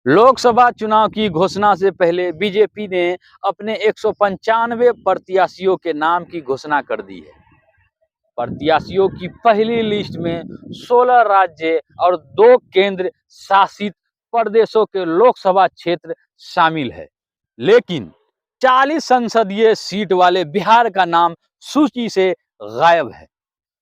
लोकसभा चुनाव की घोषणा से पहले बीजेपी ने अपने 195 प्रत्याशियों के नाम की घोषणा कर दी है। प्रत्याशियों की पहली लिस्ट में 16 राज्य और 2 केंद्र शासित प्रदेशों के लोकसभा क्षेत्र शामिल है, लेकिन 40 संसदीय सीट वाले बिहार का नाम सूची से गायब है।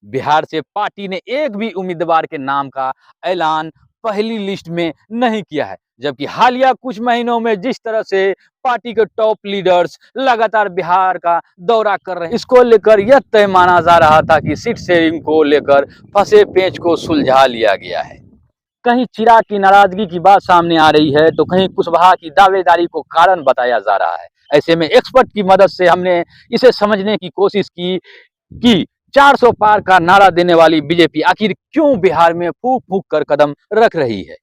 बिहार से पार्टी ने एक भी उम्मीदवार के नाम का ऐलान पहली लिस्ट में नहीं किया है, जबकि हालिया कुछ महीनों में जिस तरह से पार्टी के टॉप लीडर्स लगातार बिहार का दौरा कर रहे हैं, इसको लेकर यह तय माना जा रहा था कि सीट शेयरिंग को लेकर फंसे पेंच को सुलझा लिया गया है। कहीं चिराग की नाराजगी की बात सामने आ रही है, तो कहीं कुशवाहा की दावेदारी को कारण बताया जा रहा है। ऐसे में एक्सपर्ट की मदद से हमने इसे समझने की कोशिश की कि 400 पार का नारा देने वाली बीजेपी आखिर क्यों बिहार में फूक फूक कर कदम रख रही है।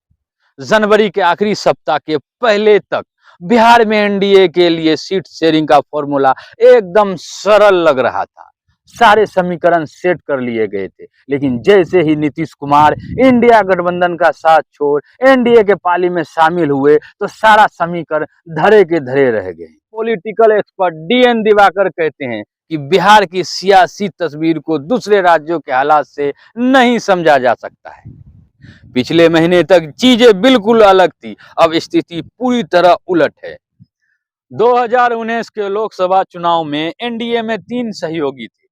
जनवरी के आखिरी सप्ताह के पहले तक बिहार में एनडीए के लिए सीट शेयरिंग का फॉर्मूला एकदम सरल लग रहा था। सारे समीकरण सेट कर लिए गए थे, लेकिन जैसे ही नीतीश कुमार इंडिया गठबंधन का साथ छोड़ एनडीए के पाली में शामिल हुए, तो सारा समीकरण धरे के धरे रह गए। पॉलिटिकल एक्सपर्ट डीएन दिवाकर कहते हैं कि बिहार की सियासी तस्वीर को दूसरे राज्यों के हालात से नहीं समझा जा सकता है। पिछले महीने तक चीजें बिल्कुल अलग थी, अब स्थिति पूरी तरह उलट है। 2019 के लोकसभा चुनाव में एनडीए में 3 सहयोगी थे।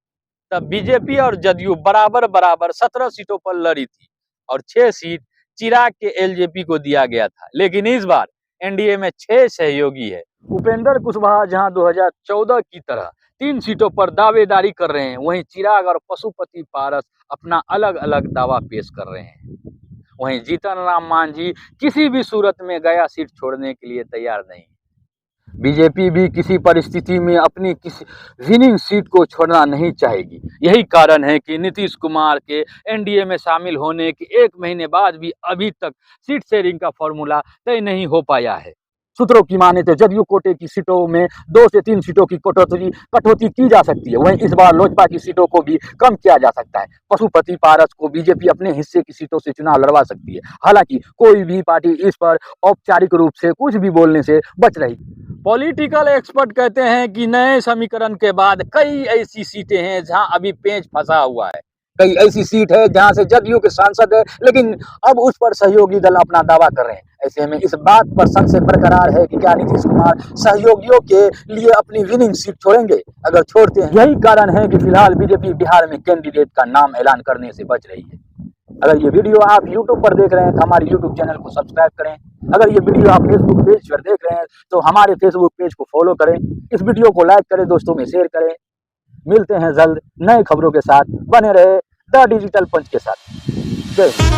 तब बीजेपी और जदयू बराबर बराबर 17 सीटों पर लड़ी थी और 6 सीट चिराग के एलजेपी को दिया गया था। लेकिन इस बार एनडीए में 6 सहयोगी है। उपेंद्र कुशवाहा जहां 2014 की तरह 3 सीटों पर दावेदारी कर रहे हैं, वहीं चिराग और पशुपति पारस अपना अलग अलग दावा पेश कर रहे हैं। वहीं जीतन राम मांझी किसी भी सूरत में गया सीट छोड़ने के लिए तैयार नहीं। बीजेपी भी किसी परिस्थिति में अपनी किसी विनिंग सीट को छोड़ना नहीं चाहेगी। यही कारण है कि नीतीश कुमार के एनडीए में शामिल होने के 1 महीने बाद भी अभी तक सीट शेयरिंग का फॉर्मूला तय नहीं हो पाया है। सूत्रों की माने तो जदयू कोटे की सीटों में 2 से 3 सीटों की कटौती की जा सकती है। वहीं इस बार लोजपा की सीटों को भी कम किया जा सकता है। पशुपति पारस को बीजेपी अपने हिस्से की सीटों से चुनाव लड़वा सकती है। हालांकि कोई भी पार्टी इस पर औपचारिक रूप से कुछ भी बोलने से बच रही। पॉलिटिकल एक्सपर्ट कहते हैं कि नए समीकरण के बाद कई ऐसी सीटें हैं जहां अभी पेंच फंसा हुआ है। कई ऐसी सीट है जहां से जदयू के सांसद है, लेकिन अब उस पर सहयोगी दल अपना दावा कर रहे हैं। ऐसे में इस बात पर संशय बरकरार है कि क्या नीतीश कुमार सहयोगियों के लिए अपनी विनिंग सीट छोड़ेंगे। अगर छोड़ते हैं, यही कारण है कि फिलहाल बीजेपी बिहार में कैंडिडेट का नाम ऐलान करने से बच रही है। अगर ये वीडियो आप YouTube पर देख रहे हैं तो हमारे YouTube चैनल को सब्सक्राइब करें। अगर ये वीडियो आप Facebook पेज पर देख रहे हैं तो हमारे Facebook पेज को फॉलो करें। इस वीडियो को लाइक करें, दोस्तों में शेयर करें। मिलते हैं जल्द नए खबरों के साथ। बने रहे द डिजिटल पंच के साथ। जय हिंद।